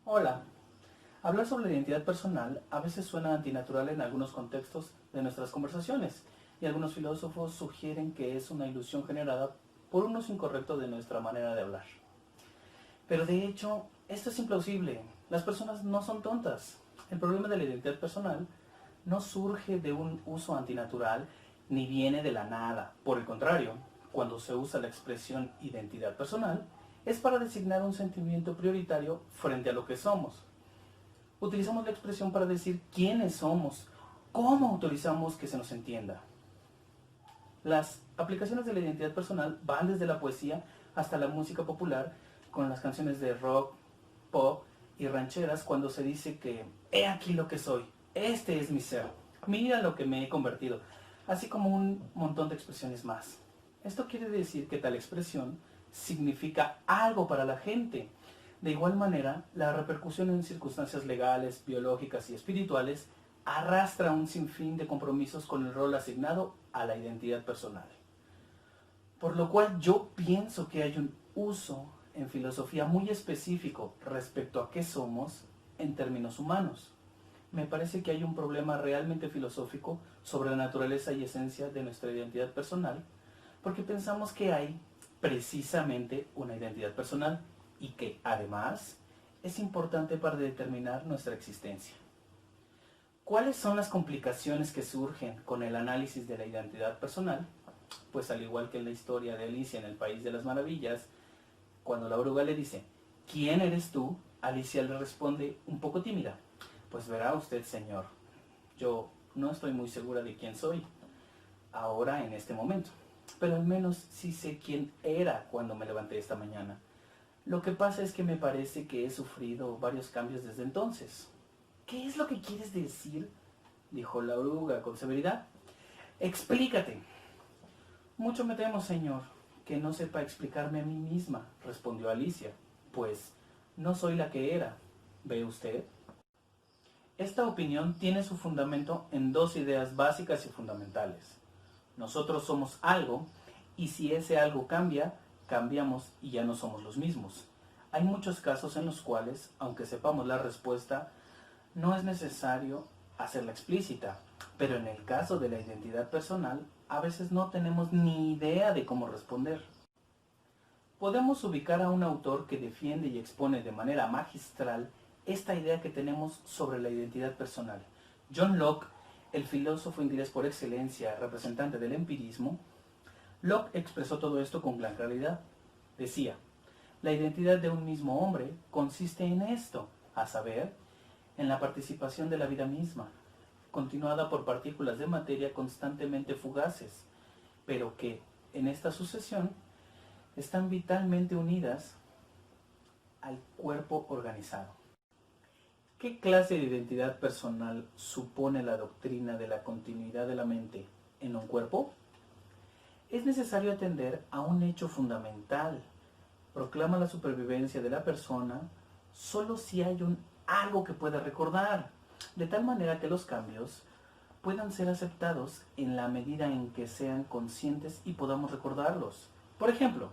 Hola. Hablar sobre la identidad personal a veces suena antinatural en algunos contextos de nuestras conversaciones, y algunos filósofos sugieren que es una ilusión generada por un uso incorrecto de nuestra manera de hablar. Pero de hecho, esto es implausible. Las personas no son tontas. El problema de la identidad personal no surge de un uso antinatural ni viene de la nada. Por el contrario, cuando se usa la expresión identidad personal, es para designar un sentimiento prioritario frente a lo que somos. Utilizamos la expresión para decir quiénes somos, cómo autorizamos que se nos entienda. Las aplicaciones de la identidad personal van desde la poesía hasta la música popular, con las canciones de rock, pop y rancheras, cuando se dice que he aquí lo que soy, este es mi ser, mira lo que me he convertido, así como un montón de expresiones más. Esto quiere decir que tal expresión significa algo para la gente. De igual manera, la repercusión en circunstancias legales, biológicas y espirituales arrastra un sinfín de compromisos con el rol asignado a la identidad personal. Por lo cual yo pienso que hay un uso en filosofía muy específico respecto a qué somos en términos humanos. Me parece que hay un problema realmente filosófico sobre la naturaleza y esencia de nuestra identidad personal, porque pensamos que hay precisamente una identidad personal y que además es importante para determinar nuestra existencia. ¿Cuáles son las complicaciones que surgen con el análisis de la identidad personal? Pues al igual que en la historia de Alicia en el País de las Maravillas, cuando la oruga le dice, ¿quién eres tú?, Alicia le responde un poco tímida, pues verá usted, señor, yo no estoy muy segura de quién soy ahora en este momento, pero al menos sí sé quién era cuando me levanté esta mañana. Lo que pasa es que me parece que he sufrido varios cambios desde entonces. ¿Qué es lo que quieres decir?, dijo la oruga con severidad. Explícate. Mucho me temo, señor, que no sepa explicarme a mí misma, respondió Alicia, pues no soy la que era. ¿Ve usted? Esta opinión tiene su fundamento en dos ideas básicas y fundamentales. Nosotros somos algo, y si ese algo cambia, cambiamos y ya no somos los mismos. Hay muchos casos en los cuales, aunque sepamos la respuesta, no es necesario hacerla explícita, pero en el caso de la identidad personal, a veces no tenemos ni idea de cómo responder. Podemos ubicar a un autor que defiende y expone de manera magistral esta idea que tenemos sobre la identidad personal. John Locke, el filósofo inglés por excelencia, representante del empirismo, Locke expresó todo esto con gran claridad. Decía, la identidad de un mismo hombre consiste en esto, a saber, en la participación de la vida misma, continuada por partículas de materia constantemente fugaces, pero que, en esta sucesión, están vitalmente unidas al cuerpo organizado. ¿Qué clase de identidad personal supone la doctrina de la continuidad de la mente en un cuerpo? Es necesario atender a un hecho fundamental. Proclama la supervivencia de la persona solo si hay un algo que pueda recordar, de tal manera que los cambios puedan ser aceptados en la medida en que sean conscientes y podamos recordarlos. Por ejemplo,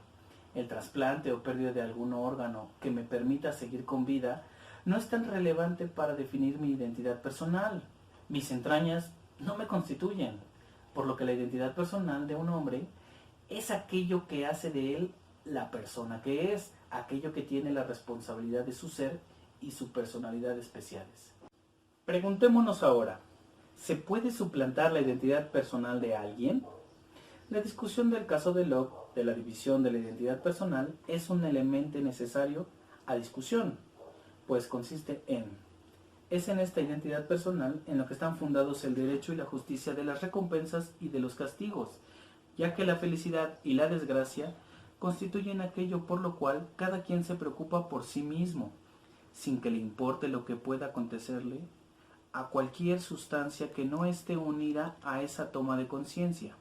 el trasplante o pérdida de algún órgano que me permita seguir con vida no es tan relevante para definir mi identidad personal. Mis entrañas no me constituyen, por lo que la identidad personal de un hombre es aquello que hace de él la persona que es, aquello que tiene la responsabilidad de su ser y su personalidad especiales. Preguntémonos ahora, ¿se puede suplantar la identidad personal de alguien? La discusión del caso de Locke de la división de la identidad personal es un elemento necesario a discusión, pues consiste en: es en esta identidad personal en lo que están fundados el derecho y la justicia de las recompensas y de los castigos, ya que la felicidad y la desgracia constituyen aquello por lo cual cada quien se preocupa por sí mismo, sin que le importe lo que pueda acontecerle a cualquier sustancia que no esté unida a esa toma de conciencia.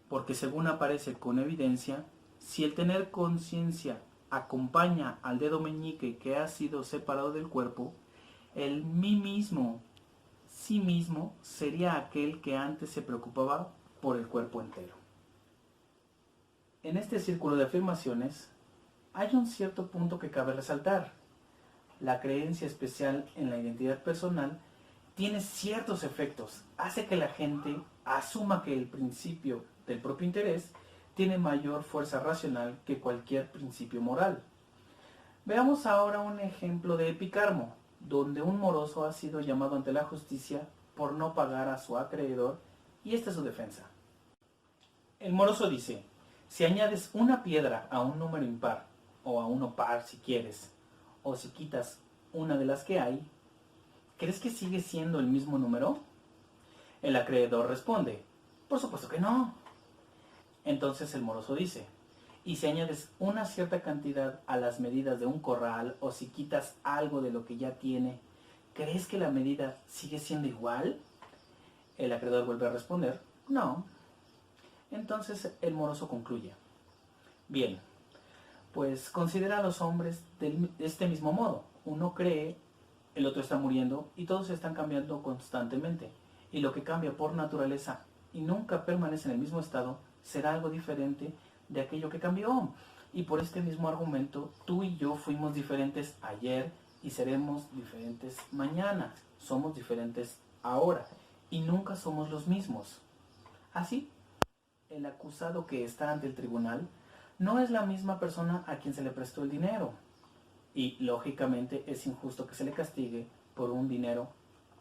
Porque según aparece con evidencia, si el tener conciencia acompaña al dedo meñique que ha sido separado del cuerpo, el mí mismo, sí mismo, sería aquel que antes se preocupaba por el cuerpo entero. En este círculo de afirmaciones hay un cierto punto que cabe resaltar. la creencia especial en la identidad personal tiene ciertos efectos. Hace que la gente asuma que el principio del propio interés tiene mayor fuerza racional que cualquier principio moral. Veamos ahora un ejemplo de Epicarmo, donde un moroso ha sido llamado ante la justicia por no pagar a su acreedor, y esta es su defensa. El moroso dice: si añades una piedra a un número impar, o a uno par si quieres, o si quitas una de las que hay, ¿crees que sigue siendo el mismo número? El acreedor responde: por supuesto que no. Entonces el moroso dice: y si añades una cierta cantidad a las medidas de un corral, o si quitas algo de lo que ya tiene, ¿crees que la medida sigue siendo igual? El acreedor vuelve a responder: no. Entonces el moroso concluye: bien, pues considera a los hombres de este mismo modo. Uno cree, el otro está muriendo, y todos están cambiando constantemente. Y lo que cambia por naturaleza y nunca permanece en el mismo estado, será algo diferente de aquello que cambió. Y por este mismo argumento, tú y yo fuimos diferentes ayer y seremos diferentes mañana. Somos diferentes ahora y nunca somos los mismos. Así, el acusado que está ante el tribunal no es la misma persona a quien se le prestó el dinero. Y, lógicamente, es injusto que se le castigue por un dinero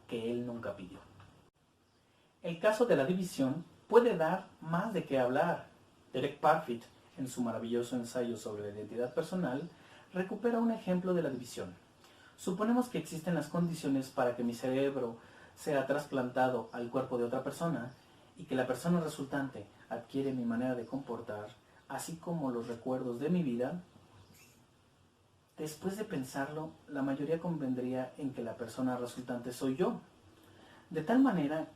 que él nunca pidió. El caso de la división puede dar más de qué hablar. Derek Parfit, en su maravilloso ensayo sobre la identidad personal, recupera un ejemplo de la división. Suponemos que existen las condiciones para que mi cerebro sea trasplantado al cuerpo de otra persona y que la persona resultante adquiere mi manera de comportar, así como los recuerdos de mi vida. Después de pensarlo, la mayoría convendría en que la persona resultante soy yo. De tal manera,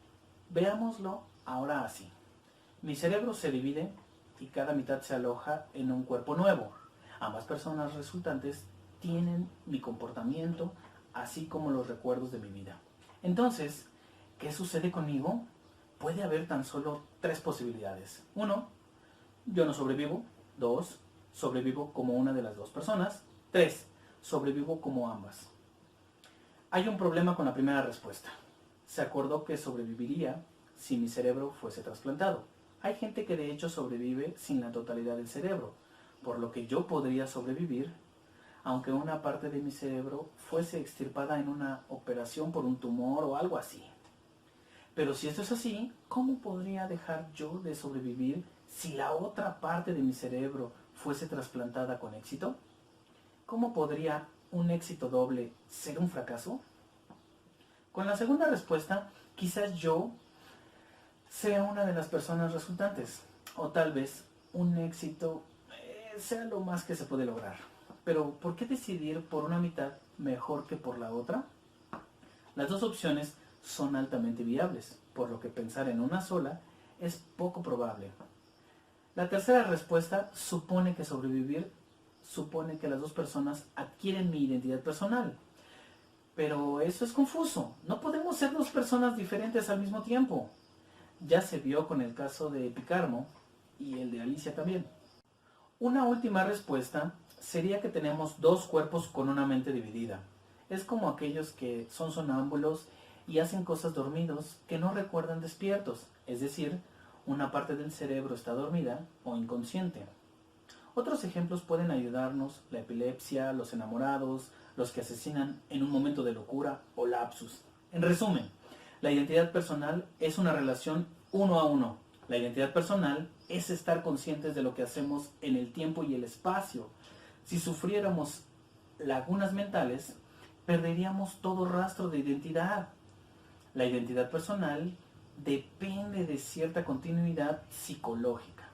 veámoslo ahora así. Mi cerebro se divide y cada mitad se aloja en un cuerpo nuevo. Ambas personas resultantes tienen mi comportamiento, así como los recuerdos de mi vida. Entonces, ¿qué sucede conmigo? Puede haber tan solo 3 posibilidades. 1. Yo no sobrevivo. 2. Sobrevivo como una de las 2 personas. 3. Sobrevivo como ambas. Hay un problema con la primera respuesta. Se acordó que sobreviviría si mi cerebro fuese trasplantado. Hay gente que de hecho sobrevive sin la totalidad del cerebro, por lo que yo podría sobrevivir aunque una parte de mi cerebro fuese extirpada en una operación por un tumor o algo así. Pero si esto es así, ¿cómo podría dejar yo de sobrevivir si la otra parte de mi cerebro fuese trasplantada con éxito? ¿Cómo podría un éxito doble ser un fracaso? Con la segunda respuesta, quizás yo sea una de las personas resultantes, o tal vez un éxito sea lo más que se puede lograr. Pero, ¿por qué decidir por una mitad mejor que por la otra? Las dos opciones son altamente viables, por lo que pensar en una sola es poco probable. La tercera respuesta supone que sobrevivir supone que las dos personas adquieren mi identidad personal. Pero eso es confuso. No podemos ser dos personas diferentes al mismo tiempo. Ya se vio con el caso de Epicarmo y el de Alicia también. Una última respuesta sería que tenemos dos cuerpos con una mente dividida. Es como aquellos que son sonámbulos y hacen cosas dormidos que no recuerdan despiertos, es decir, una parte del cerebro está dormida o inconsciente. Otros ejemplos pueden ayudarnos: la epilepsia, los enamorados, los que asesinan en un momento de locura o lapsus. En resumen, la identidad personal es una relación uno a uno. La identidad personal es estar conscientes de lo que hacemos en el tiempo y el espacio. Si sufriéramos lagunas mentales, perderíamos todo rastro de identidad. La identidad personal depende de cierta continuidad psicológica.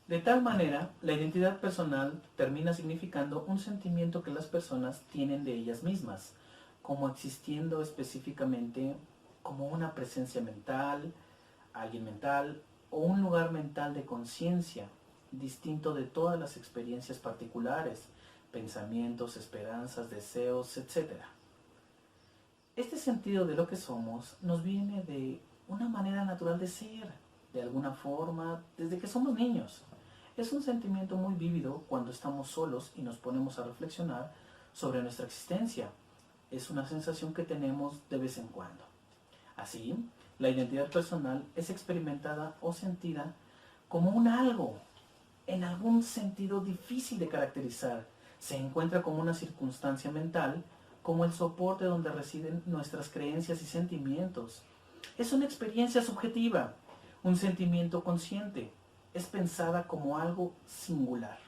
De tal manera, la identidad personal termina significando un sentimiento que las personas tienen de ellas mismas, como existiendo específicamente como una presencia mental, alguien mental o un lugar mental de conciencia, distinto de todas las experiencias particulares, pensamientos, esperanzas, deseos, etc. Este sentido de lo que somos nos viene de una manera natural de ser, de alguna forma, desde que somos niños. Es un sentimiento muy vívido cuando estamos solos y nos ponemos a reflexionar sobre nuestra existencia. Es una sensación que tenemos de vez en cuando. Así, la identidad personal es experimentada o sentida como un algo, en algún sentido difícil de caracterizar. Se encuentra como una circunstancia mental, como el soporte donde residen nuestras creencias y sentimientos. Es una experiencia subjetiva, un sentimiento consciente. Es pensada como algo singular.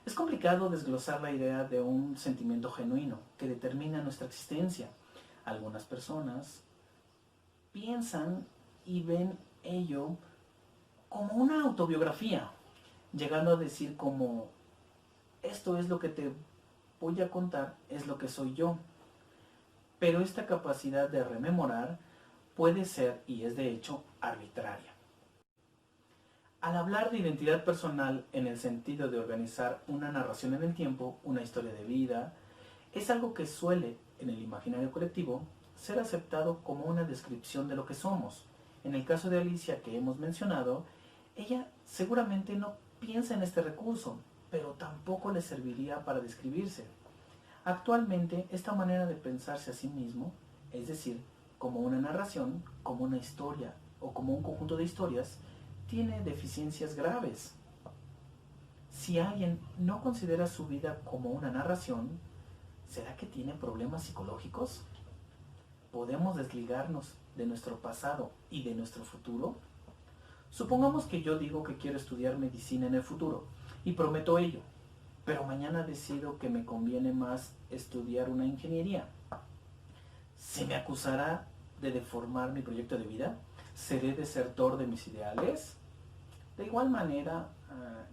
Es complicado desglosar la idea de un sentimiento genuino que determina nuestra existencia. Algunas personas piensan y ven ello como una autobiografía, llegando a decir como, esto es lo que te voy a contar, es lo que soy yo. Pero esta capacidad de rememorar puede ser, y es de hecho, arbitraria. Al hablar de identidad personal en el sentido de organizar una narración en el tiempo, una historia de vida, es algo que suele, en el imaginario colectivo, ser aceptado como una descripción de lo que somos. En el caso de Alicia que hemos mencionado, ella seguramente no piensa en este recurso, pero tampoco le serviría para describirse. Actualmente, esta manera de pensarse a sí mismo, es decir, como una narración, como una historia o como un conjunto de historias, tiene deficiencias graves. Si alguien no considera su vida como una narración, ¿será que tiene problemas psicológicos? ¿Podemos desligarnos de nuestro pasado y de nuestro futuro? Supongamos que yo digo que quiero estudiar medicina en el futuro y prometo ello, pero mañana decido que me conviene más estudiar una ingeniería. ¿Se me acusará de deformar mi proyecto de vida? ¿Seré desertor de mis ideales? De igual manera,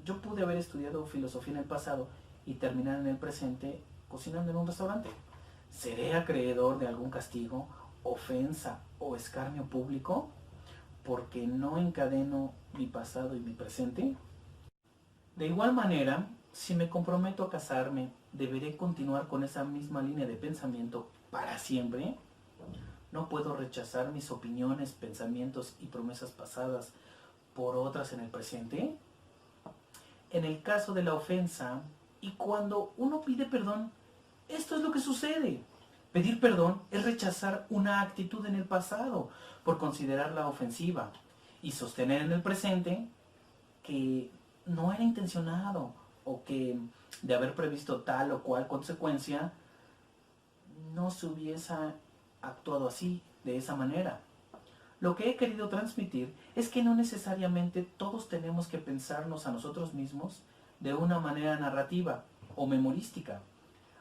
yo pude haber estudiado filosofía en el pasado y terminar en el presente cocinando en un restaurante. ¿Seré acreedor de algún castigo, ofensa o escarnio público porque no encadeno mi pasado y mi presente? De igual manera, si me comprometo a casarme, ¿deberé continuar con esa misma línea de pensamiento para siempre? No puedo rechazar mis opiniones, pensamientos y promesas pasadas por otras en el presente. En el caso de la ofensa, y cuando uno pide perdón, esto es lo que sucede. Pedir perdón es rechazar una actitud en el pasado por considerarla ofensiva y sostener en el presente que no era intencionado o que de haber previsto tal o cual consecuencia no se hubiese actuado así, de esa manera. Lo que he querido transmitir es que no necesariamente todos tenemos que pensarnos a nosotros mismos de una manera narrativa o memorística,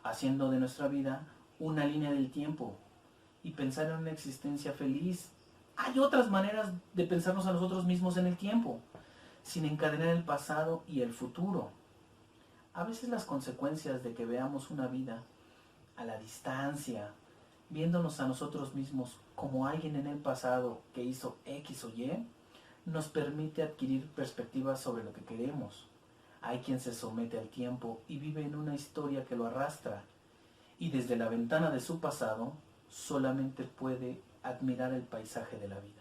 haciendo de nuestra vida una línea del tiempo y pensar en una existencia feliz. Hay otras maneras de pensarnos a nosotros mismos en el tiempo, sin encadenar el pasado y el futuro. A veces las consecuencias de que veamos una vida a la distancia, viéndonos a nosotros mismos como alguien en el pasado que hizo X o Y, nos permite adquirir perspectivas sobre lo que queremos. Hay quien se somete al tiempo y vive en una historia que lo arrastra, y desde la ventana de su pasado solamente puede admirar el paisaje de la vida.